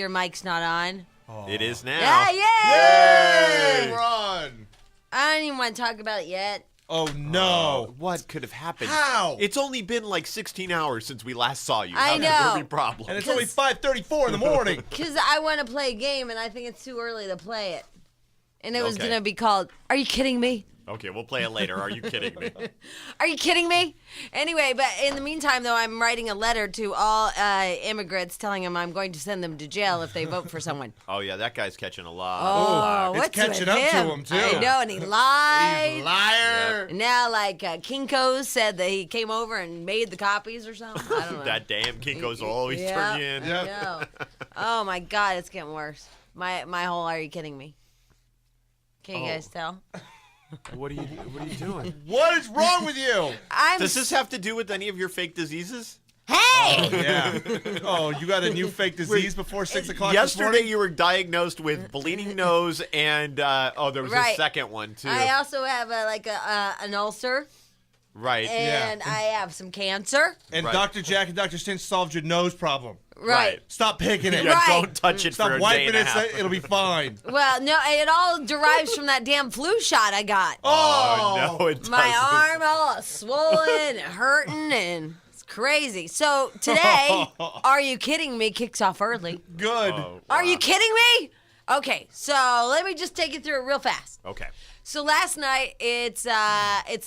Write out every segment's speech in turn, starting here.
your mic's not on. Oh. It is now. Yeah, yay! Yay! Run! I don't even want to talk about it yet. Oh, no. What could have happened? How? It's only been like 16 hours since we last saw you. I How know. could there be problems? And it's only 5:34 in the morning. Because I want to play a game, and I think it's too early to play it. And it was Okay. going to be called, Are You Kidding Me? Okay, we'll play it later. Are you kidding me? Are you kidding me? Anyway, but in the meantime, though, I'm writing a letter to all immigrants telling them I'm going to send them to jail if they vote for someone. Oh, yeah, that guy's catching a lot. Oh, it's what's catching with up to him? him, too. I know, and he lied. He's a liar. And now, like, Kinko's said that he came over and made the copies or something. I don't know. That damn Kinko's always Yeah, turn you in. I know. Oh, my God, it's getting worse. My whole, are you kidding me? Can you guys tell? What are you doing? What is wrong with you? Does this have to do with any of your fake diseases? Hey! Yeah. Oh, you got a new fake disease before 6 o'clock this Yesterday morning? you were diagnosed with bleeding nose and, there was a second one, too. I also have an ulcer, Right. and I have some cancer. And Right. Dr. Jack and Dr. Stench solved your nose problem. Right. Stop picking it. Yeah, Right. don't touch it for Stop a day wiping and a it. half. It'll be fine. Well, no, it all derives from that damn flu shot I got. Oh, no, it doesn't. My arm all swollen and hurting, and it's crazy. So today, Are You Kidding Me kicks off early. Good. Oh, Are wow. you kidding me? Okay, so let me just take you through it real fast. Okay. So last night, it's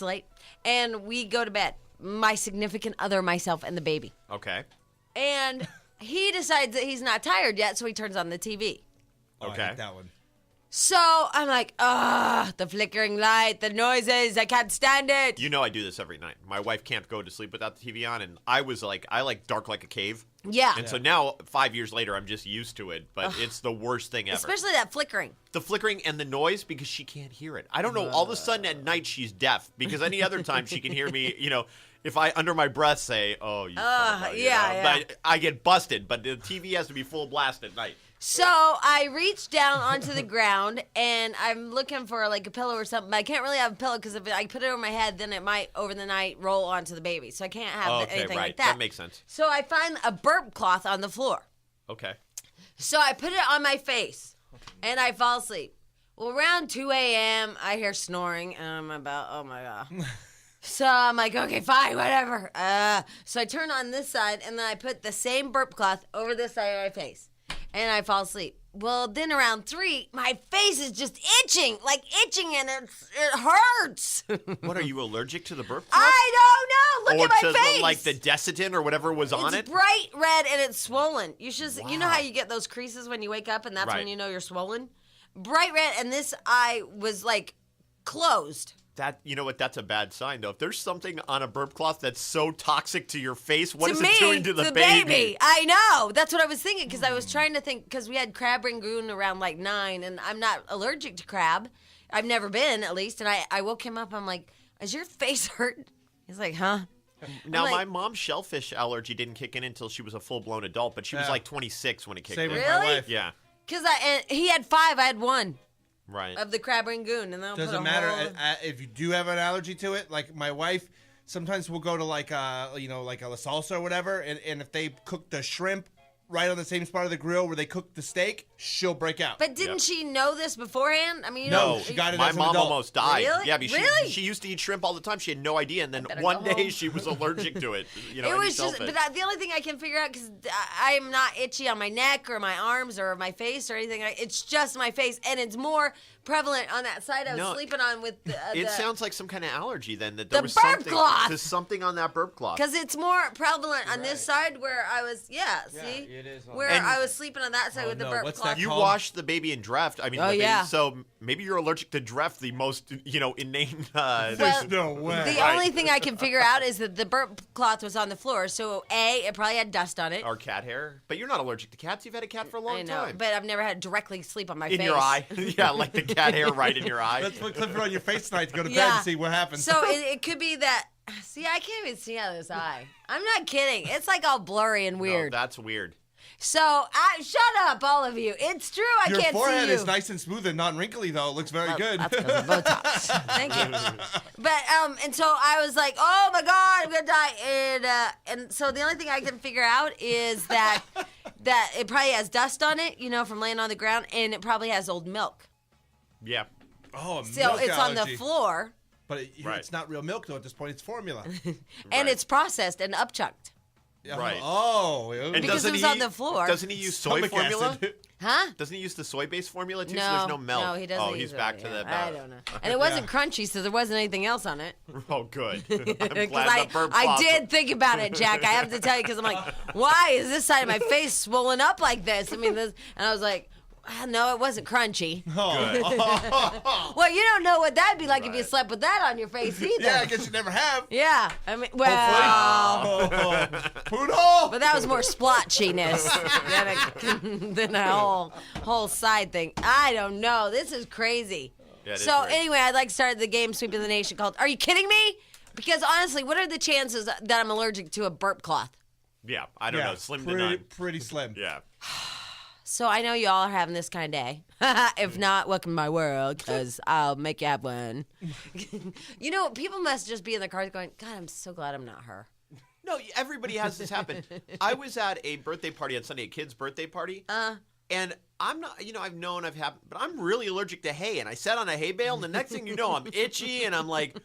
late, and we go to bed. My significant other, myself, and the baby. Okay. And he decides that he's not tired yet, so he turns on the TV. Oh, I Okay. like that one. So I'm like, the flickering light, the noises, I can't stand it. You know I do this every night. My wife can't go to sleep without the TV on, and I like dark like a cave. Yeah. And so now, 5 years later, I'm just used to it, but it's the worst thing ever. Especially that flickering. The flickering and the noise because she can't hear it. I don't know. All of a sudden at night she's deaf because any other time she can hear me, if I under my breath say, "Oh, you," but I get busted. But the TV has to be full blast at night. So I reach down onto the ground and I'm looking for like a pillow or something. But I can't really have a pillow because if I put it over my head, then it might over the night roll onto the baby. So I can't have anything like that. That makes sense. So I find a burp cloth on the floor. Okay. So I put it on my face and I fall asleep. Well, around 2 a.m., I hear snoring and I'm about, oh my God. So I'm like, okay, fine, whatever. So I turn on this side and then I put the same burp cloth over this side of my face. And I fall asleep. Well, then around 3, my face is just itching, and it hurts. What, are you allergic to the burp cloth? I don't know. Look or at my to face. like the Desitin or whatever was on It's it? bright red and it's swollen. You know Wow. how you get those creases when you wake up and that's Right. when you know you're swollen? Bright red, and this eye was like closed. You know what? That's a bad sign, though. If there's something on a burp cloth that's so toxic to your face, what to is me, it doing to the baby? I know. That's what I was thinking because I was trying to think because we had crab rangoon around like 9, and I'm not allergic to crab. I've never been, at least. And I woke him up. I'm like, "Is your face hurt?" He's like, "Huh?" Now, I'm my like- mom's shellfish allergy didn't kick in until she was a full-blown adult, but she was Yeah. like 26 when it kicked Same in. with my Really? wife. Yeah, Because he had 5, I had 1 right. of the crab rangoon, and then Doesn't matter if you do have an allergy to it. Like my wife, sometimes we'll go to like a La Salsa or whatever, and if they cook the shrimp right on the same spot of the grill where they cook the steak, she'll break out. But didn't she know this beforehand? I mean, you No, know, she got it My as an mom adult. almost died. Really? Yeah, but Really? she used to eat shrimp all the time. She had no idea, and then better one go day home. she was allergic to it. It was just, but the only thing I can figure out, because I'm not itchy on my neck or my arms or my face or anything, it's just my face, and it's more prevalent on that side I was No, sleeping on with it sounds like some kind of allergy then that The there was burp something. cloth! There's something on that burp cloth. because it's more prevalent on this side where I was, see? it is on Where And- I was sleeping on that side with the no, burp what's cloth. that You called? washed the baby in Dreft. I mean, Oh, the baby, yeah. so maybe you're allergic to Dreft, the most, inane. Well, There's no way. The only thing I can figure out is that the burp cloth was on the floor, so it probably had dust on it. Or cat hair. But you're not allergic to cats. You've had a cat for a long I know, time. but I've never had directly sleep on my in face. your eye. Yeah, like the cat hair right in your eye. Let's put Clifford on your face tonight to go to bed Yeah. and see what happens. So it could be that. See, I can't even see out of this eye. I'm not kidding. It's like all blurry and weird. No, that's weird. So shut up, all of you. It's true. I your can't forehead see you. is nice and smooth and non-wrinkly, though. It looks very good. That's because of Botox. Thank you. But and so I was like, oh my God, I'm gonna die. And so the only thing I can figure out is that that it probably has dust on it, from laying on the ground, and it probably has old milk. Yeah. Oh, So milk it's on the allergy. floor. But it's not real milk, though, at this point. It's formula. And it's processed and upchucked. Right. Oh. And Because it was on the floor. Doesn't he use soy Stomach formula? acid. Huh? Doesn't he use the soy-based formula too? No, So there's no milk. No, he doesn't. Oh, he's use back it. to the. I don't know. And it wasn't crunchy, so there wasn't anything else on it. Oh, good. I'm Because glad the burp I flop- did think about it, Jack. I have to tell you, because I'm like, why is this side of my face swollen up like this? And I was like, no, it wasn't crunchy. Oh. Well, you don't know what that'd be like if you Right. slept with that on your face either. Yeah, I guess you never have. Yeah. I mean, well, Poodle. but that was more splotchiness than a whole side thing. I don't know. This is crazy. Yeah, it is So weird. anyway, I'd like to start the game Sweeping the Nation called Are You Kidding Me? Because honestly, what are the chances that I'm allergic to a burp cloth? Yeah, I don't know. Slim to pretty, none. Pretty slim. Yeah. So I know y'all are having this kind of day. If not, welcome to my world, because I'll make you have one. People must just be in their cars going, God, I'm so glad I'm not her. No, everybody has this happen. I was at a birthday party on Sunday, a kid's birthday party. And I'm not, I've had, but I'm really allergic to hay. And I sat on a hay bale, and the next thing you know, I'm itchy, and I'm like,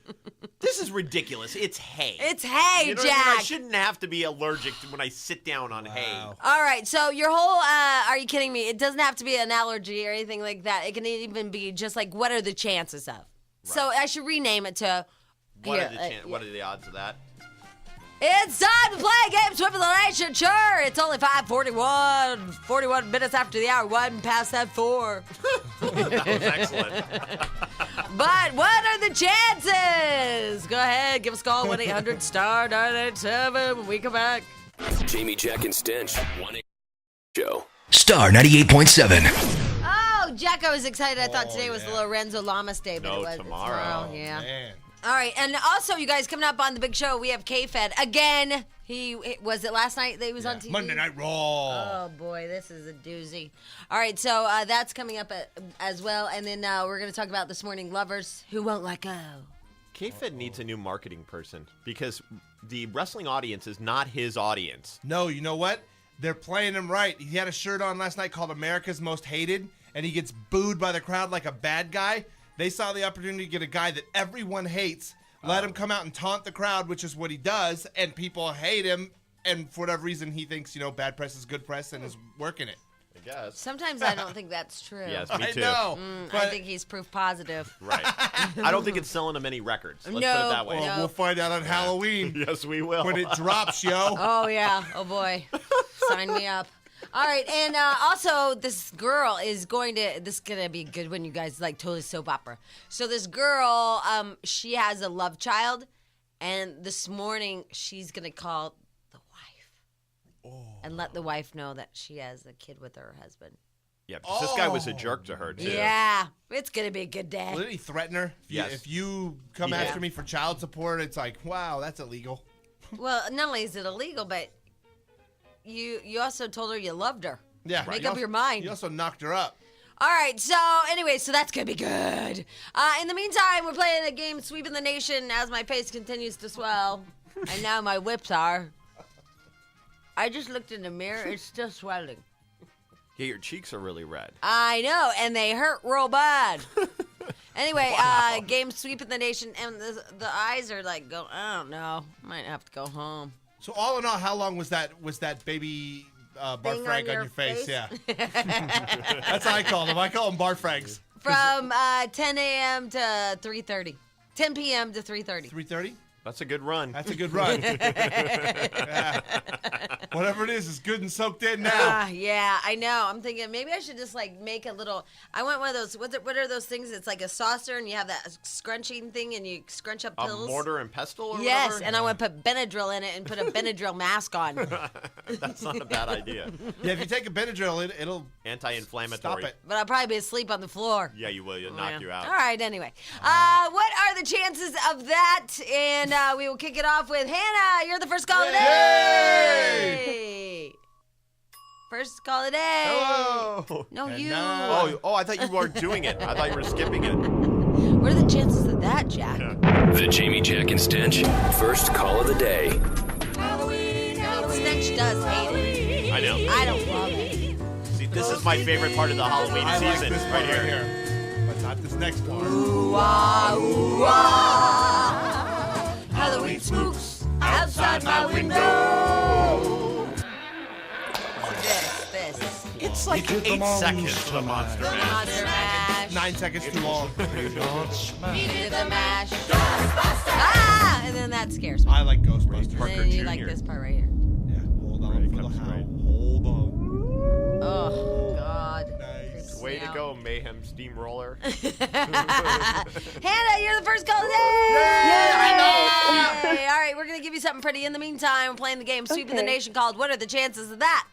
this is ridiculous. It's hay. It's hay, you know Jack. what I mean? I shouldn't have to be allergic when I sit down on hay. All right, so your whole, are you kidding me? It doesn't have to be an allergy or anything like that. It can even be just like, what are the chances of? So I should rename it to, What are the odds of that? It's time to play a game, Sweeping the Nation. Sure, it's only 5:41, 41 minutes after the hour, 1 past that 4. That was excellent. But what are the chances? Go ahead, give us a call, 1-800-STAR-987 when we come back. Jamie, Jack, and Stench. 1 show. Star 98.7. Oh, Jack, I was excited. I thought today was the Lorenzo Lamas Day, but No, it was tomorrow. Yeah. Man. All right, and also, you guys, coming up on the big show, we have K-Fed again. Was it last night that he was on TV? Monday Night Raw. Oh, boy, this is a doozy. All right, so that's coming up as well. And then we're going to talk about This Morning Lovers Who Won't Let Go. K-Fed needs a new marketing person because the wrestling audience is not his audience. No, you know what? They're playing him right. He had a shirt on last night called America's Most Hated, and he gets booed by the crowd like a bad guy. They saw the opportunity to get a guy that everyone hates, let him come out and taunt the crowd, which is what he does, and people hate him, and for whatever reason, he thinks, bad press is good press and is working it. I guess. Sometimes I don't think that's true. Yes, me too. I know. I think he's proof positive. Right. I don't think it's selling him any records. Let's put it that way. Well, we'll find out on Halloween Yes, we will. when it drops, yo. Oh, yeah. Oh, boy. Sign me up. All right, and also this girl is this is going to be a good one, you guys, like totally soap opera. So this girl, she has a love child, and this morning she's going to call the wife and let the wife know that she has a kid with her husband. Yeah, because this guy was a jerk to her, too. Yeah, it's going to be a good day. Well, did he threaten her? Yes. If you come Yeah. after me for child support, it's like, wow, that's illegal. Well, not only is it illegal, but you also told her you loved her. Yeah. Make You up your mind. You also knocked her up. All right, so anyway, so that's going to be good. In the meantime, we're playing a game Sweeping the Nation as my face continues to swell. And now my whips are. I just looked in the mirror. It's still swelling. Yeah, your cheeks are really red. I know, and they hurt real bad. Anyway, game Sweeping the Nation, and the eyes are like, I don't know. Might have to go home. So all in all, how long was that baby barf frag on your face? Yeah. That's how I call them. I call them barf frags. From 10 a.m. to 3:30. 10 p.m. to 3:30. 3:30? That's a good run. That's a good run. Yeah. Whatever it is good and soaked in now. Yeah, I know. I'm thinking maybe I should just like make a little. I want one of those. What are those things? It's like a saucer, and you have that scrunching thing, and you scrunch up A pills. mortar and pestle or Yes, whatever? and I want to put Benadryl in it and put a Benadryl mask on. That's not a bad idea. Yeah, if you take a Benadryl, it'll Anti-inflammatory. stop it. But I'll probably be asleep on the floor. Yeah, you will. It'll knock you out. All right, anyway. What are the chances of that? And we will kick it off with Hannah. You're the first call of the day. First call of the day. Hello. No, And you. now- Oh, I thought you weren't doing it. I thought you were skipping it. What are the chances of that, Jack? The Jamie, Jack, and Stench. First call of the day. Stench does hate it. I know. I don't love it. See, this is my favorite part of the Halloween I like season this part right here. But not this next part. Halloween spooks outside my window. This. It's like 8 seconds to the Monster Mash. Monster Mash. 9 seconds too long. We did the mash. Ah! And then that scares me. I like Ghostbusters. Parker And then you Jr. like this part right here. Yeah, hold on for the comes howl. right. Hold on. Oh, God. Nice. Creeps Way me to out. go, Mayhem Steamroller. Hannah, you're the first caller. Yay! I know. All right, we're going to give you something pretty. In the meantime, we're playing the game Sweeping the Okay. Nation called What Are the Chances of That?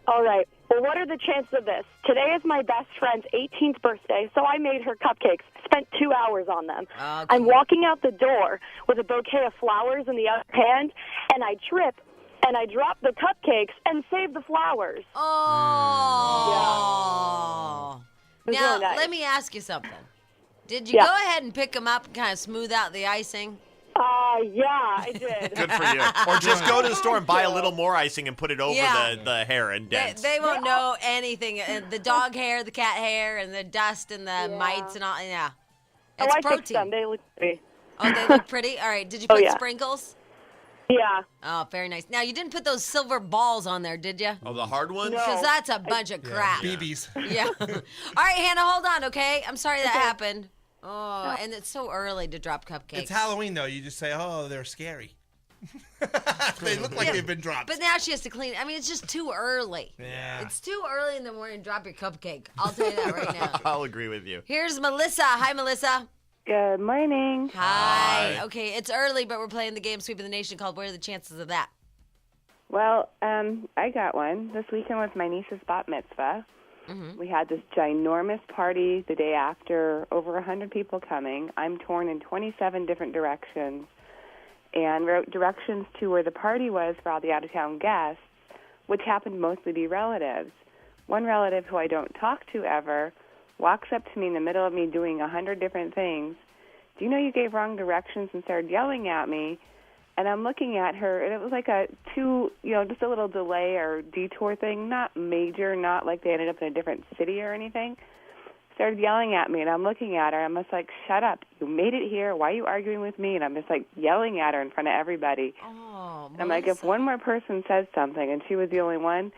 All right. Well, what are the chances of this? Today is my best friend's 18th birthday, so I made her cupcakes. Spent 2 hours on them. Okay. I'm walking out the door with a bouquet of flowers in the other hand, and I trip, and I drop the cupcakes and save the flowers. Oh. It was Now, really nice. let me ask you something. Did you Yeah. go ahead and pick them up and kind of smooth out the icing? Yeah, I did. Good for you. Or just go to the store and buy a little more icing and put it over Yeah. the hair and dents. They won't know anything. The dog hair, the cat hair, and the dust and the mites and all. Yeah. Oh, It's I protein. fixed them. They look pretty. Oh, they look pretty? All right. Did you Oh, put yeah. sprinkles? Yeah. Oh, very nice. Now, you didn't put those silver balls on there, did you? Oh, the hard ones? No. Because that's a bunch of crap. BBs. Yeah. All right, Hannah, hold on, okay? I'm sorry that happened. Oh, and it's so early to drop cupcakes. It's Halloween, though. You just say, oh, they're scary. They look like Yeah, they've been dropped. But now she has to clean it. I mean, it's just too early. Yeah. It's too early in the morning to drop your cupcake. I'll tell you that right now. I'll agree with you. Here's Melissa. Hi, Melissa. Good morning. Hi. Okay, it's early, but we're playing the game Sweeping the Nation called What Are the Chances of That? Well, I got one. This weekend was my niece's bat mitzvah. Mm-hmm. We had this ginormous party the day after, over 100 people coming. I'm torn in 27 different directions and wrote directions to where the party was for all the out-of-town guests, which happened to mostly be relatives. One relative who I don't talk to ever walks up to me in the middle of me doing 100 different things. Do you know you gave wrong directions, and started yelling at me? And I'm looking at her, and it was like just a little delay or detour thing, not major, not like they ended up in a different city or anything. Started yelling at me, and I'm looking at her. I'm just like, shut up. You made it here. Why are you arguing with me? And I'm just like yelling at her in front of everybody. Oh, And I'm like, if one more person says something, and she was the only one,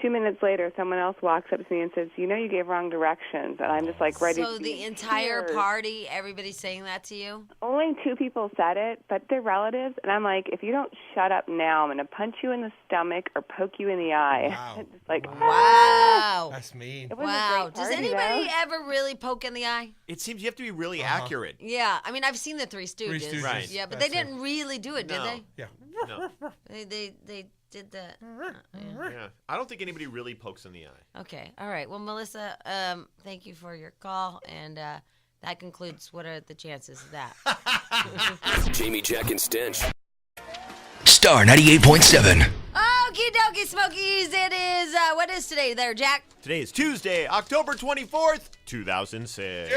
2 minutes later, someone else walks up to me and says, you know you gave wrong directions. And I'm just like ready So to the be entire tears. party, everybody's saying that to you? Only 2 people said it, but they're relatives. And I'm like, if you don't shut up now, I'm going to punch you in the stomach or poke you in the eye. Wow. It's just like, Wow. That's mean. It was a Wow. great Does party, anybody though. ever really poke in the eye? It seems you have to be really accurate. Yeah. I mean, I've seen the Three Stooges. Stooges. Right. Yeah, but That's they didn't really do it, did No. they? Yeah. No. They did that. Yeah. I don't think anybody really pokes in the eye. Okay. All right. Well, Melissa, thank you for your call, and that concludes What Are the Chances of That? Jamie, Jack, and Stench. Star 98.7. Okie dokie, Smokies. It is, what is today there, Jack? Today is Tuesday, October 24th, 2006.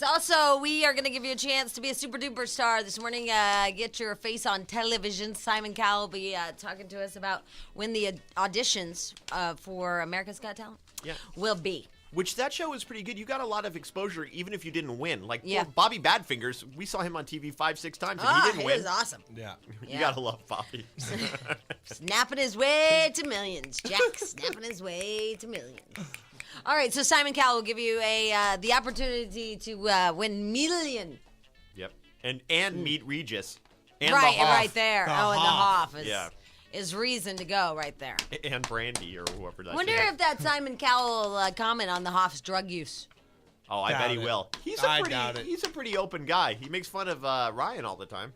Also, we are going to give you a chance to be a super duper star this morning. Get your face on television. Simon Cowell will be talking to us about when the auditions for America's Got Talent will be. Which that show was pretty good. You got a lot of exposure even if you didn't win. Like Yeah. poor Bobby Badfingers, we saw him on TV 5-6 times and he didn't It win. was awesome. Yeah. You Yeah. gotta love Bobby. Snapping his way to millions, Jack. Snapping his way to millions. All right, so Simon Cowell will give you the opportunity to win million. Yep. And meet Regis. And Right, the Hoff. right there. The and the Hoff. Hoff Yeah. is reason to go right there. And Brandy or whoever that Wonder is. if that Simon Cowell comment on the Hoff's drug use. Oh, I bet Doubt he it. will. I doubt it. He's a pretty open guy. He makes fun of Ryan all the time.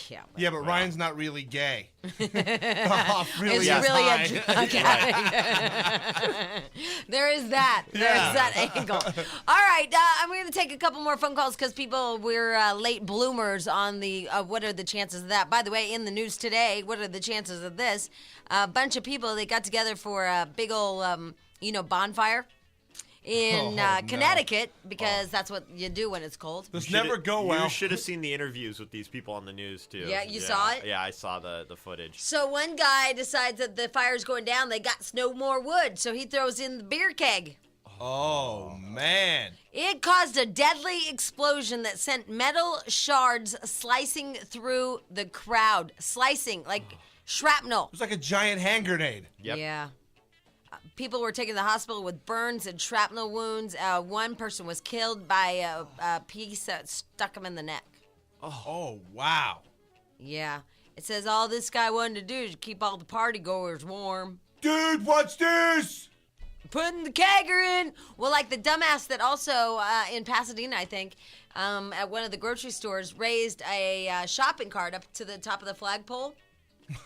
Yeah, Yeah, but Ryan's not really gay. Hoff really it's is really high. a drug addict. There is that. There's Yeah. that angle. All right, I'm going to take a couple more phone calls because we're late bloomers on the what are the chances of that. By the way, in the news today, what are the chances of this? A bunch of people, they got together for a big old, bonfire. in Connecticut because that's what you do when it's cold. This never go well. You should have seen the interviews with these people on the news, too. Yeah, you saw it? Yeah, I saw the footage. So one guy decides that the fire's going down. They got no more wood, so he throws in the beer keg. Oh, man. It caused a deadly explosion that sent metal shards slicing through the crowd. Slicing, like shrapnel. It was like a giant hand grenade. Yep. Yeah. People were taken to the hospital with burns and shrapnel wounds. One person was killed by a piece that stuck him in the neck. Oh, wow. Yeah. It says all this guy wanted to do is keep all the party goers warm. Dude, what's this? Putting the kegger in. Well, like the dumbass that also in Pasadena, I think, at one of the grocery stores raised a shopping cart up to the top of the flagpole.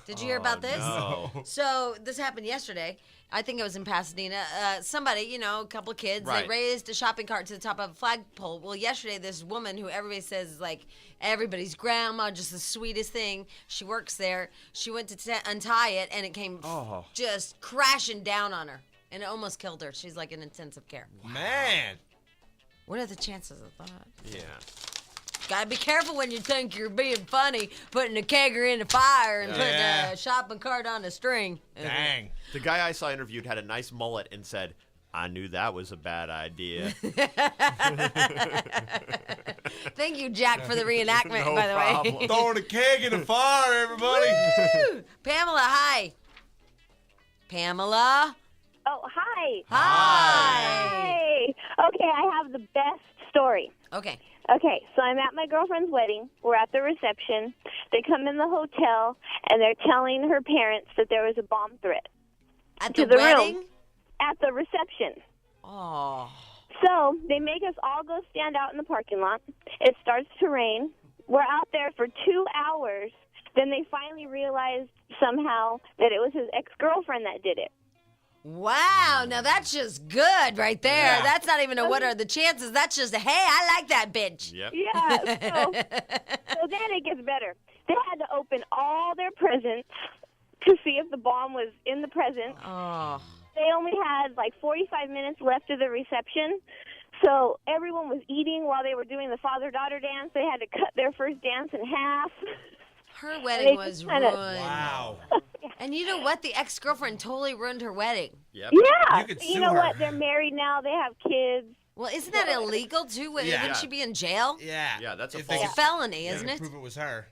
Did you hear about this? No. So this happened yesterday. I think it was in Pasadena. Somebody, a couple of kids, Right. they raised a shopping cart to the top of a flagpole. Well, yesterday, this woman who everybody says is like everybody's grandma, just the sweetest thing. She works there. She went to untie it, and it came just crashing down on her. And it almost killed her. She's like in intensive care. Man. What are the chances of that? Yeah. Gotta be careful when you think you're being funny, putting a kegger in the fire and putting Yeah. a shopping cart on a string. Dang. The guy I saw interviewed had a nice mullet and said, I knew that was a bad idea. Thank you, Jack, for the reenactment, No by the way. problem. Throwing a keg in the fire, everybody. Woo! Pamela, hi. Pamela. Oh, hi. Hi. Hi. Okay, I have the best story. Okay. Okay, so I'm at my girlfriend's wedding. We're at the reception. They come in the hotel, and they're telling her parents that there was a bomb threat At to the the wedding? room at the reception. Oh. So they make us all go stand out in the parking lot. It starts to rain. We're out there for 2 hours. Then they finally realized somehow that it was his ex-girlfriend that did it. Wow. Now that's just good right there. Yeah. That's not even a what are the chances. That's just a, hey, I like that bitch. Yep. Yeah, so then it gets better. They had to open all their presents to see if the bomb was in the present. Oh. They only had like 45 minutes left of the reception, so everyone was eating while they were doing the father-daughter dance. They had to cut their first dance in half. Her wedding They was just ruined. kinda- Wow. And you know what? The ex-girlfriend totally ruined her wedding. Yep. Yeah, You could you sue know her. what? They're married now. They have kids. Well, isn't that illegal too? Wouldn't Yeah. she be in jail? Yeah. Yeah, that's a If false- they It's a felony, could isn't it? prove it was her.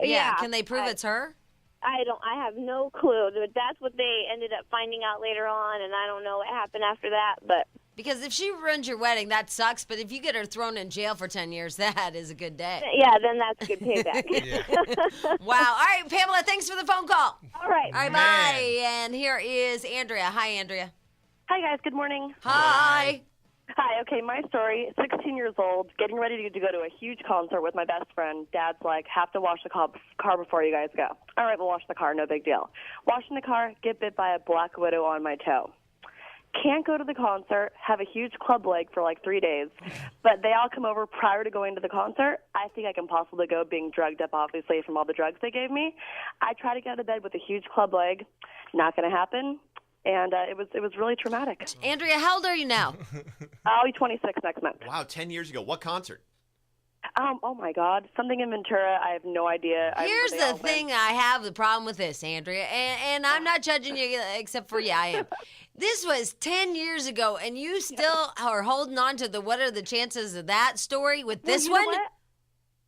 Yeah. Can they prove it's her? I have no clue. But that's what they ended up finding out later on, and I don't know what happened after that. But Because if she ruins your wedding, that sucks. But if you get her thrown in jail for 10 years, that is a good day. yeah, then that's good payback. Wow. All right, Pamela, thanks for the phone call. All right. All right, Man. bye. And here is Andrea. Hi, Andrea. Hi, guys. Good morning. Hi. Hi. Okay, my story, 16 years old, getting ready to go to a huge concert with my best friend. Dad's like, have to wash the car before you guys go. All right, we'll wash the car. No big deal. Washing the car, get bit by a black widow on my toe. Can't go to the concert, have a huge club leg for like 3 days, but they all come over prior to going to the concert. I think I can possibly go being drugged up, obviously, from all the drugs they gave me. I try to get out of bed with a huge club leg. Not going to happen. And it was really traumatic. Andrea, how old are you now? I'll be 26 next month. Wow, 10 years ago. What concert? Oh my God, something in Ventura. I have no idea. Here's the thing I have the problem with this, Andrea, and I'm not judging you except for, yeah, I am. This was 10 years ago, and you still are holding on to the what are the chances of that story with this you know one? what?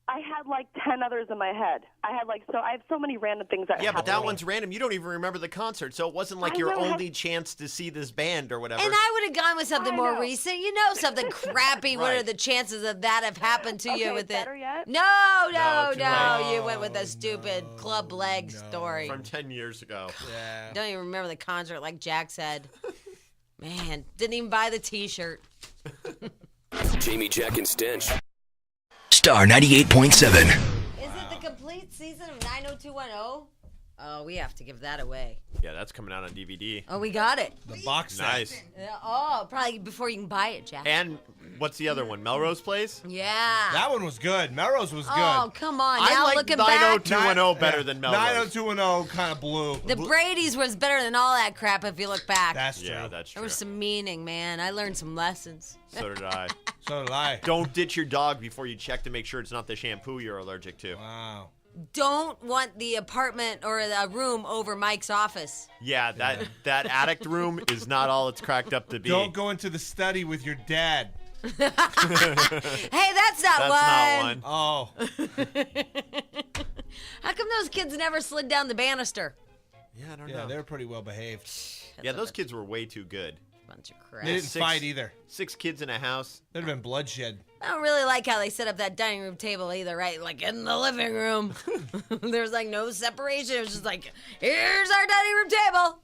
I had like 10 others in my head. I have so many random things that Yeah, but that happened. one's random. You don't even remember the concert, so it wasn't like I your know. only chance to see this band or whatever. And I would have gone with something I more know. recent. You know, something crappy. What are Right. the chances of that have happened to you Okay, with better it? yet? No. No, too late. You went with a stupid club leg story. From 10 years ago. Yeah. Don't even remember the concert, like Jack said. Man, didn't even buy the T-shirt. Jamie, Jack, and Stench. Star 98.7. Is it the complete season of 90210? Oh, we have to give that away. Yeah, that's coming out on DVD. Oh, we got it. The box set. Nice. Oh, probably before you can buy it, Jack. And what's the other one? Melrose Place? Yeah. That one was good. Melrose was good. Oh, come on. I Now like looking back, 90210 better than Melrose. 90210 kind of blew. the Brady's was better than all that crap if you look back. That's true. Yeah, that's There true. was some meaning, man. I learned some lessons. So did I. So did I. Don't ditch your dog before you check to make sure it's not the shampoo you're allergic to. Wow. Don't want the apartment or the room over Mike's office. Yeah, that addict room is not all it's cracked up to be. Don't go into the study with your dad. Hey, that's not That's one. not one. Oh. How come those kids never slid down the banister? Yeah, I don't Yeah, know. they're pretty well behaved. Yeah, those kids were way too good. Bunch of crap. They didn't fight either. 6 kids in a house. There'd have been bloodshed. I don't really like how they set up that dining room table either, right? Like in the living room. There's like no separation. It was just like, here's our dining room table.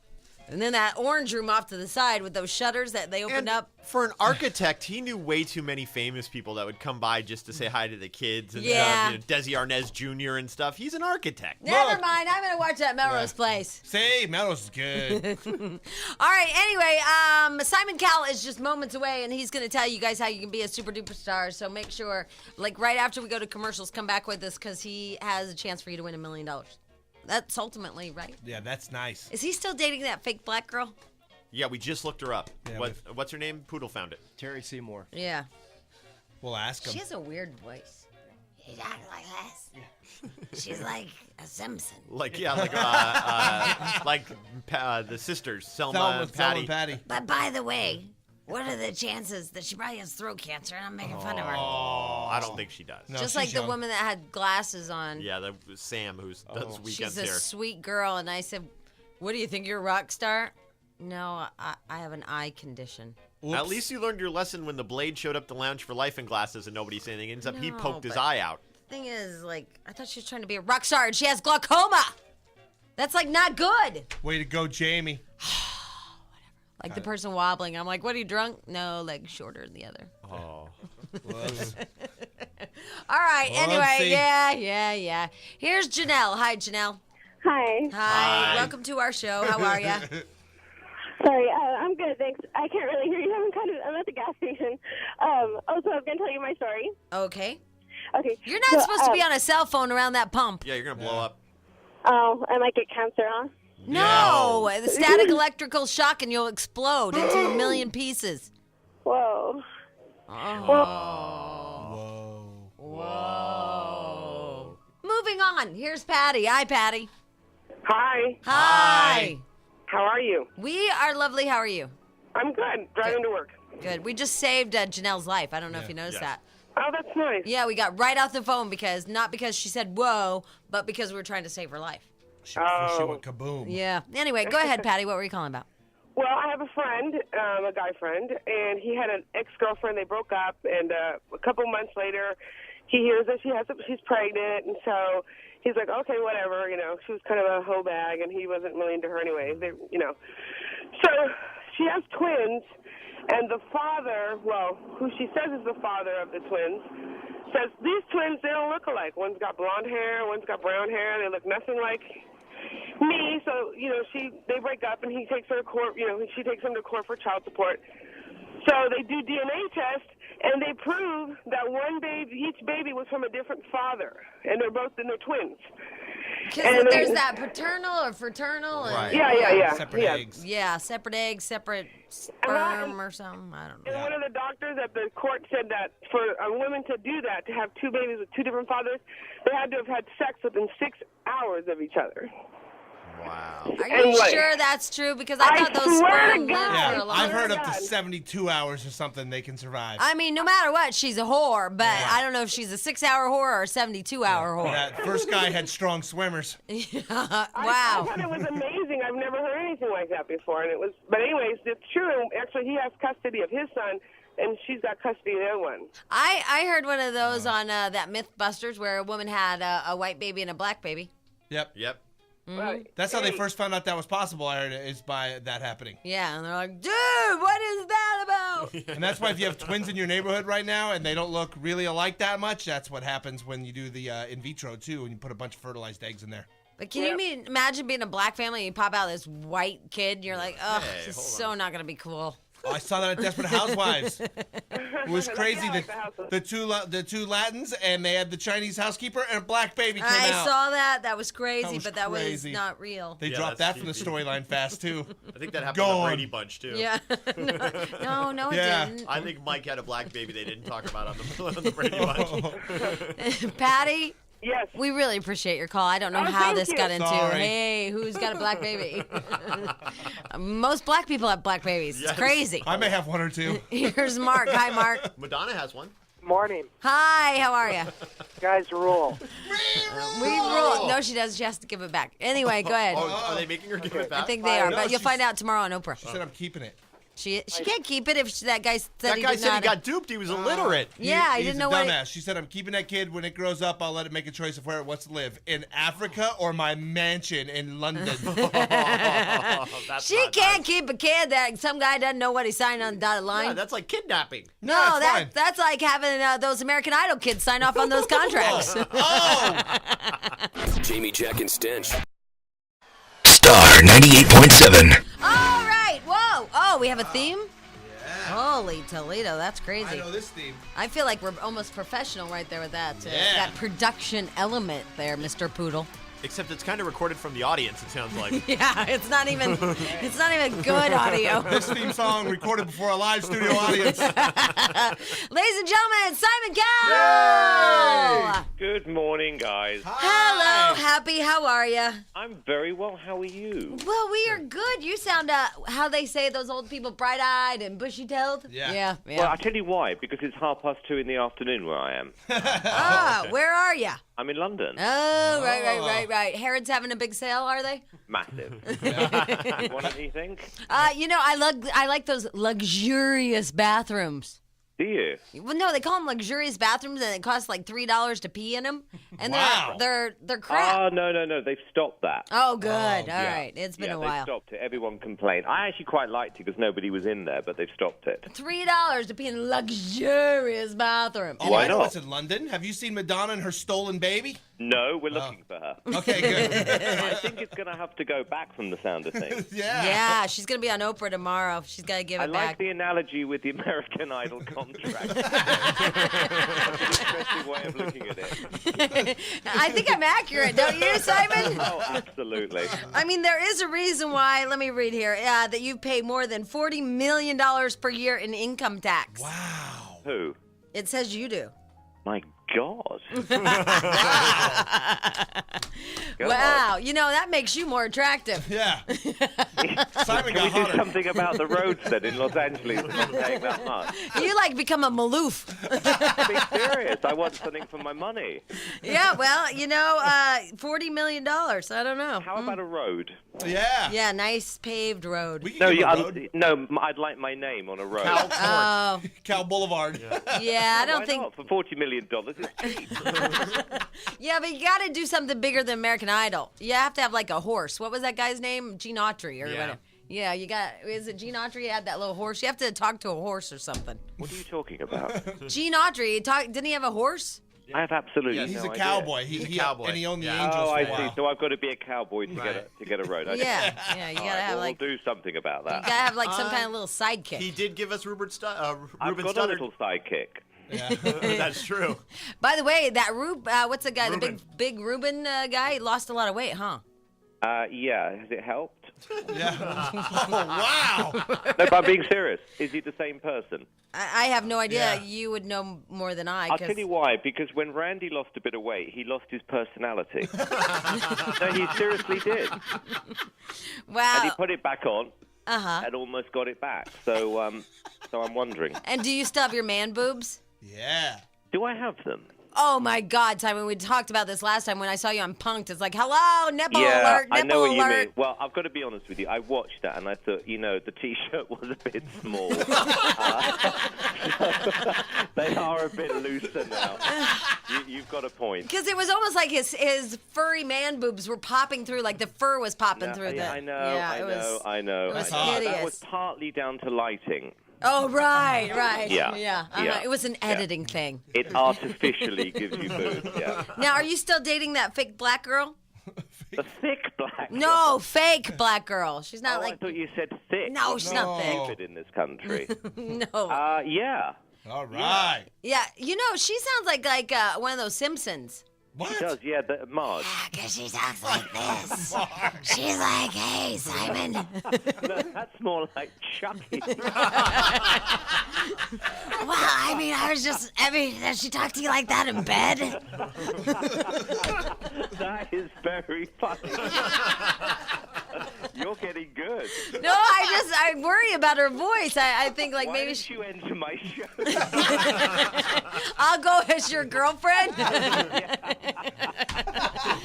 And then that orange room off to the side with those shutters that they opened And up. for an architect, he knew way too many famous people that would come by just to say hi to the kids and Yeah. Desi Arnaz Jr. and stuff. He's an architect. Never mind. I'm going to watch that Melrose Place. Say, Melrose is good. All right. Anyway, Simon Cowell is just moments away, and he's going to tell you guys how you can be a super duper star. So make sure, like right after we go to commercials, come back with us because he has a chance for you to win $1 million. That's ultimately right. Yeah, that's nice. Is he still dating that fake black girl? Yeah, we just looked her up. Yeah, What's her name? Poodle found it. Terry Seymour. Yeah. We'll ask him. She has a weird voice. She talks like this. She's like a Simpson. Like the sisters, Selma and Thelma Patty. and Patty. But by the way, what are the chances that she probably has throat cancer and I'm making fun of her? Oh, I don't think she does. No, Just she's like the young. woman that had glasses on. Yeah, that was Sam who does weekends She's a here. sweet girl. And I said, what do you think, you're a rock star? No, I have an eye condition. Oops. At least you learned your lesson when the Blade showed up to Lounge for Life in glasses and nobody said anything. Ends up he No, poked his but- eye out. Thing is, like, I thought she was trying to be a rock star and she has glaucoma. That's like not good. Way to go, Jamie. Like the person wobbling. I'm like, what, are you drunk? No, leg shorter than the other. Oh. Whoops. All right. Anyway, Whoopsie. yeah. Here's Janelle. Hi, Janelle. Hi. Hi. Welcome to our show. How are you? Sorry, I'm good, thanks. I can't really hear you. I'm at the gas station. So I'm going to tell you my story. Okay. Okay. You're not supposed to be on a cell phone around that pump. Yeah, you're going to blow up. Oh, I might get cancer, huh? No. The static electrical shock and you'll explode into a million pieces. Whoa. Whoa. Moving on. Here's Patty. Hi, Patty. Hi. Hi. How are you? We are lovely. How are you? I'm good. Driving to work. Good. We just saved Janelle's life. I don't know if you noticed that. Oh, that's nice. Yeah, we got right off the phone not because she said whoa, but because we were trying to save her life. She went kaboom. Yeah. Anyway, go ahead, Patty. What were you calling about? Well, I have a friend, a guy friend, and he had an ex-girlfriend. They broke up, and a couple months later, he hears that she's pregnant, and so he's like, okay, whatever. You know, she was kind of a hoe bag, and he wasn't really into her anyway. So she has twins, and the father, well, who she says is the father of the twins, says these twins, they don't look alike. One's got blonde hair, one's got brown hair. They look nothing like me. So, they break up, and he takes her to court. She takes him to court for child support. So they do DNA tests, and they prove that each baby was from a different father, and they're twins. Because there's that paternal or fraternal. Right. Yeah. Separate eggs. Yeah, separate eggs, separate sperm or something. I don't know. And one of the doctors at the court said that for a woman to do that, to have two babies with two different fathers, they had to have had sex within 6 hours of each other. Wow. Are you sure that's true? Because I thought those sperm lived for a Yeah, long I've heard up God. to 72 hours or something they can survive. I mean, no matter what, she's a whore, but I don't know if she's a 6-hour whore or a 72-hour whore. That first guy had strong swimmers. Wow. I thought it was amazing. I've never heard anything like that before, but anyways, it's true. Actually, he has custody of his son, and she's got custody of the other one. I heard one of those on that Mythbusters where a woman had a white baby and a black baby. Yep. Right. That's how they first found out that was possible, I heard, is by that happening. Yeah, and they're like, dude, what is that about? And that's why if you have twins in your neighborhood right now and they don't look really alike that much, that's what happens when you do the in vitro, too, and you put a bunch of fertilized eggs in there. But can you imagine being a black family and you pop out this white kid and you're like, oh, Hey, this is hold so not going to be cool. Oh, I saw that at Desperate Housewives. It was crazy. The two Latins, and they had the Chinese housekeeper, and a black baby came I out. saw that. That was crazy, That was but crazy. that was not real. They dropped that from the storyline fast, too. I think that happened on the Gone. Brady Bunch, too. Yeah. No, it Yeah. didn't. I think Mike had a black baby they didn't talk about on the Brady Bunch. Patty, Yes. we really appreciate your call. I don't know Oh, how thank this you. got into, Sorry. hey, who's got a black baby? Most black people have black babies. Yes. It's crazy. I may have one or two. Here's Mark. Hi, Mark. Madonna has one. Morning. Hi, how are you? Guys rule. We rule. No, she does. She has to give it back. Anyway, go ahead. Oh, are they making her give it back? I think they are, No, but you'll she's- find out tomorrow on Oprah. She said I'm keeping it. She can't keep it if that guy said That he guy did said he not. got duped. He was illiterate. Yeah, I He's didn't a know what. dumbass. She said, I'm keeping that kid. When it grows up, I'll let it make a choice of where it wants to live. In Africa or my mansion in London. That's She not can't nice. keep a kid that some guy doesn't know what he signed on the dotted line. Yeah, that's like kidnapping. no, it's fine. that's like having those American Idol kids sign off on those contracts. Oh! Jamie, Jack, and Stench. Star 98.7. All right, whoa. Oh, we have a theme? Holy Toledo, that's I crazy. know this theme. I feel like we're almost professional right there with that. Yeah. That production element there, Mr. Poodle. Except it's kind of recorded from the audience, it sounds like. Yeah, it's not even good audio. This theme song recorded before a live studio audience. Ladies and gentlemen, Simon Cowell. Good morning, guys. Hello, Happy. How are you? I'm very well. How are you? Well, we are good. You sound how they say those old people, bright-eyed and bushy-tailed. Yeah. Well, I tell you why. Because it's 2:30 in the afternoon where I am. Oh, where are you? I'm in London. Oh, right. Harrods having a big sale, are they? Massive. You want anything? I like those luxurious bathrooms. Do you? Well, no, they call them luxurious bathrooms, and it costs like $3 to pee in them, and Wow. they're crap. Oh, no. They've stopped that. Oh, good. All yeah. right. It's been a They've while. stopped it. Everyone complained. I actually quite liked it because nobody was in there, but they've stopped it. $3 to pee in a luxurious bathroom. Oh, Why I know not? it's in London. Have you seen Madonna and her stolen baby? No, we're looking for her. Okay, good. I think it's going to have to go back from the sound of things. Yeah, she's gonna be on Oprah tomorrow. She's got to give it I back. like the analogy with the American Idol contract. That's an interesting way of looking at it. I think I'm accurate, don't you, Simon? Oh, absolutely. I mean, there is a reason why. Let me read here that you pay more than $40 million per year in income tax. Wow. Who? It says you do. My God. Wow, that makes you more attractive. Yeah. Simon Can got we do hotter. something about the roads then in Los Angeles? It's not paying that much. You like become a Maloof. Be serious. I want something for my money. Yeah, well, $40 million. I don't know. How about a road? Yeah. Yeah, nice paved road. We can No, give a road. I'd like my name on a road. Cal Court. Oh, Cal Boulevard. yeah, I don't Why think. not? For $40 million, it's cheap. Yeah, but you got to do something bigger than American Idol. You have to have like a horse. What was that guy's name? Gene Autry or whatever. Yeah, you got. Is it Gene Autry had that little horse? You have to talk to a horse or something. What are you talking about? Gene Autry, didn't he have a horse? I have absolutely He's no a idea. cowboy. He's a He cowboy. And he owned the Yeah. Angels Oh, for I a see. while. So I've got to be a cowboy to get a road. Okay. Yeah, you All gotta right, have well, like we'll do something about you that. gotta have like some kind of little sidekick. He did give us Ruben I've Studdard. got a little sidekick. That's true. By the way, that what's the guy? Ruben. The big Ruben guy he lost a lot of weight, huh? Yeah. Has it helped? Yeah. Oh, wow. No, but I'm being serious. Is he the same person? I have no idea. Yeah. You would know more than I. I'll tell you why. Because when Randy lost a bit of weight, he lost his personality. No, he seriously did. Wow. And he put it back on Uh-huh. and almost got it back. So I'm wondering, And do you still have your man boobs? Yeah. do I have them? Oh my God, Simon! We talked about this last time when I saw you on Punk'd. It's like, hello, nipple Yeah, alert, I nipple know what you alert. mean. Well, I've got to be honest with you. I watched that and I thought, the T-shirt was a bit small. They are a bit looser now. You've got a point. Because it was almost like his furry man boobs were popping through, like the fur was popping through. Yeah, the, I know, yeah, I it know, was, I know. it was I know. hideous. That was partly down to lighting. Oh, right. Yeah, Uh-huh. yeah, It was an editing thing. It artificially gives you boobs, yeah. Now, are you still dating that fake black girl? The thick black girl. No, fake black girl. She's not I like. thought you said thick. No, she's not thick. Stupid in this country. No. Yeah. All right. Yeah, you know, she sounds like one of those Simpsons. What? She does, yeah, Marge. Because she talks like this. She's like, hey, Simon. No, that's more like Chucky. Well, I mean, does she talk to you like that in bed? That is very funny. You're getting good. No, I worry about her voice. I think like Why maybe didn't you enter my show? I'll go as your girlfriend.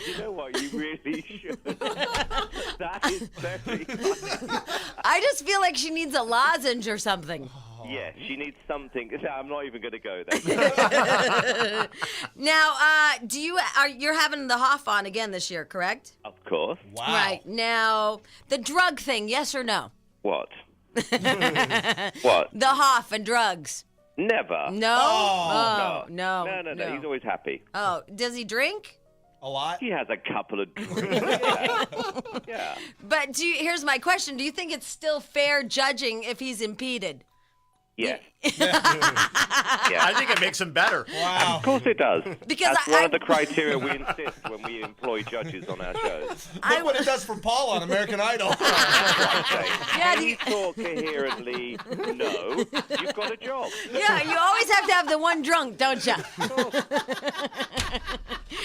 You know what? You really should. That is very funny. I just feel like she needs a lozenge or something. Yeah, she needs something. I'm not even going to go there. Now, you're having the Hoff on again this year, correct? Of course. Wow. Right. Now, the drug thing, yes or no? What? What? The Hoff and drugs. Never. No? Oh. No. No. He's always happy. Oh, does he drink? A lot? He has a couple of drinks. Yeah. But here's my question. Do you think it's still fair judging if he's impeded? Yes. I think it makes him better. Wow. Of course it does. Because That's one of the criteria we insist when we employ judges on our shows. Look what it does for Paul on American Idol. Yeah, Can you talk coherently? No. You've got a job. Yeah, you always have to have the one drunk, don't you?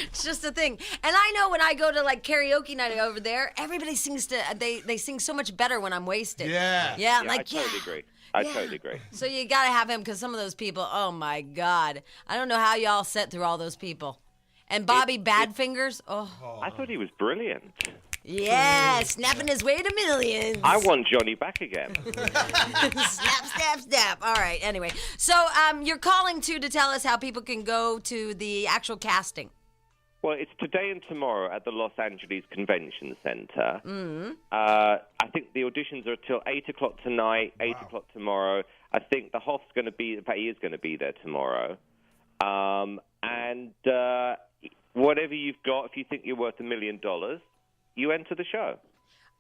It's just a thing. And I know when I go to like karaoke night over there, everybody sings they sing so much better when I'm wasted. Yeah. Yeah, I'm I like, totally agree. I totally agree. So you got to have him because some of those people, oh my God. I don't know how y'all sit through all those people. And Bobby Badfingers, I thought he was brilliant. yeah, snapping his way to millions. I want Johnny back again. Snap. All right, anyway. So you're calling to tell us how people can go to the actual casting. Well, it's today and tomorrow at the Los Angeles Convention Center. Mm-hmm. I think the auditions are till 8 o'clock tonight, 8 o'clock tomorrow. I think the Hoff's going to be, in fact, he is going to be there tomorrow. And whatever you've got, if you think you're worth $1 million, you enter the show.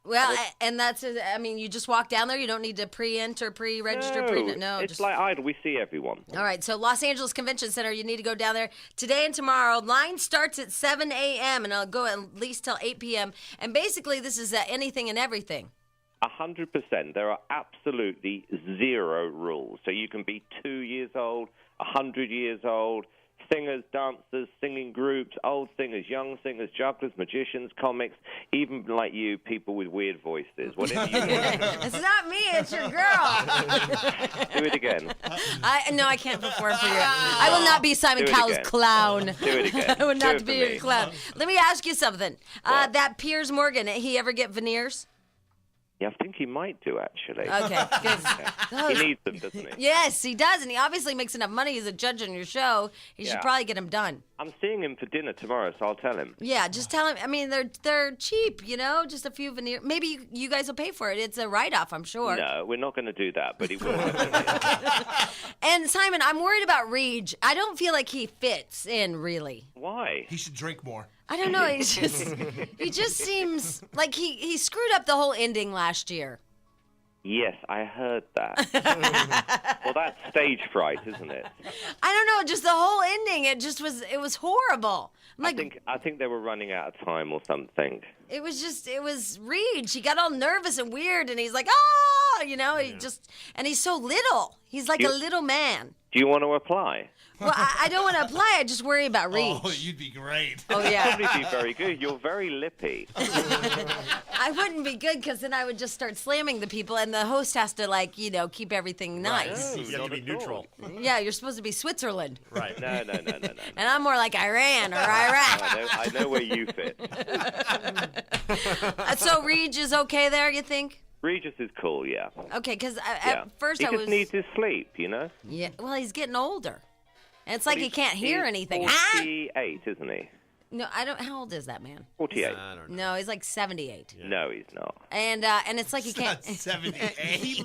Well, and that's, I mean, you just walk down there. You don't need to pre-enter, pre-register. No, it's like Idol. We see everyone. All right, so Los Angeles Convention Center, you need to go down there today and tomorrow. Line starts at 7 a.m. and it'll go at least till 8 p.m. And basically, this is anything and everything. 100%. There are absolutely zero rules. So you can be 2 years old, 100 years old, singers, dancers, singing groups, old singers, young singers, jugglers, magicians, comics, even like you, people with weird voices. Whatever you want. It's not me, it's your girl. Do it again. I can't perform for you. I will not be Simon Cowell's clown. Do it again. I would not Do it be for your me. clown. Let me ask you something. That Piers Morgan, he ever get veneers? Yeah, I think he might do, actually. Okay, good. He needs them, doesn't he? Yes, he does, and he obviously makes enough money as a judge on your show. He should probably get them done. I'm seeing him for dinner tomorrow, so I'll tell him. Yeah, just tell him. I mean, they're cheap, you know, just a few veneers. Maybe you guys will pay for it. It's a write-off, I'm sure. No, we're not going to do that, but he will. And Simon, I'm worried about Reed. I don't feel like he fits in, really. Why? He should drink more. I don't know. He just seems like he screwed up the whole ending last year. Yes, I heard that. Well, that's stage fright, isn't it? I don't know, just the whole ending. It was horrible. I think they were running out of time or something. It was Reed. She got all nervous and weird, and he's like, you know, and he's so little. He's like a little man. Do you want to apply? Well, I don't want to apply. I just worry about Reed. Oh, you'd be great. Oh, yeah. You'd probably be very good. You're very lippy. I wouldn't be good because then I would just start slamming the people, and the host has to, like, you know, keep everything nice. You have to be neutral. Yeah, you're supposed to be Switzerland. Right. No. And I'm more like Iran or Iraq. I know where you fit. So Reed is okay there, you think? Regis is cool, yeah. Okay, because at first he I was... just needs his sleep, you know? Yeah, well, he's getting older. And it's like he can't hear anything. 48, isn't he? No, I don't... How old is that man? 48. I don't know. No, he's like 78. Yeah. No, he's not. And it's like he can't... 78.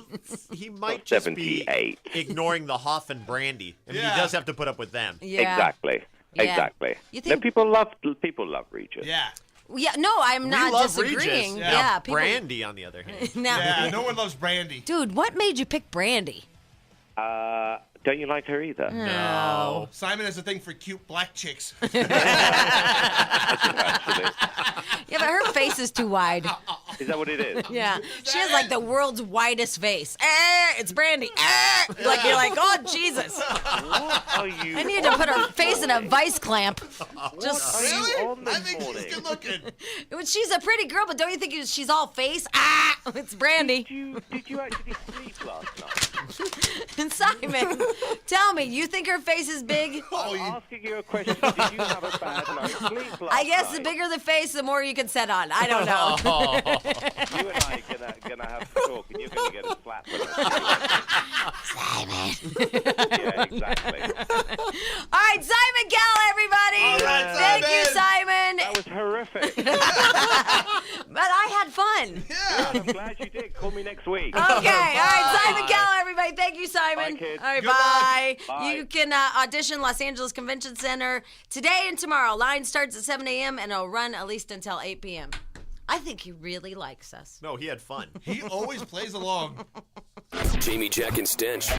He might just 78. be ignoring the Hoff and Brandy. I mean, he does have to put up with them. Yeah. Exactly. Yeah. Exactly. You think... No, people love Regis. Yeah. Yeah, no, I'm We not love disagreeing. Regis. Yeah, people... Brandy, on the other hand. Now, Yeah, no one loves Brandy. dude, what made you pick Brandy? Don't you like her either? No. Simon has a thing for cute black chicks. Yeah, but her face is too wide. Is that what it is? Yeah, she has like the world's widest face. It's Brandy. Like you're like, oh Jesus! What are you? I need to put her face in a vice clamp. Just Really? On I this think morning? she's good looking. she's a pretty girl, but don't you think she's all face? It's Brandy. Did you actually sleep last night? And Simon, tell me, you think her face is big? I'm asking you a question. Did you have a bad night's sleep last I guess the night? bigger the face, the more you can set on. I don't know. You and I are gonna have to talk, and you're gonna get a slap. Simon. Yeah, exactly. All right, Simon Cowell, everybody. All right, Thank Simon. you, Simon. That was horrific. But I had fun. Good, I'm glad you did. Call me next week. Okay, all right, Simon Cowell, everybody. Thank you, Simon. Bye, kids. All right, Good bye. luck. Bye. You can audition Los Angeles Convention Center today and tomorrow. Line starts at 7 a.m. and it'll run at least until 8 p.m. I think he really likes us. No, he had fun. He always plays along. Jamie, Jack, and Stench.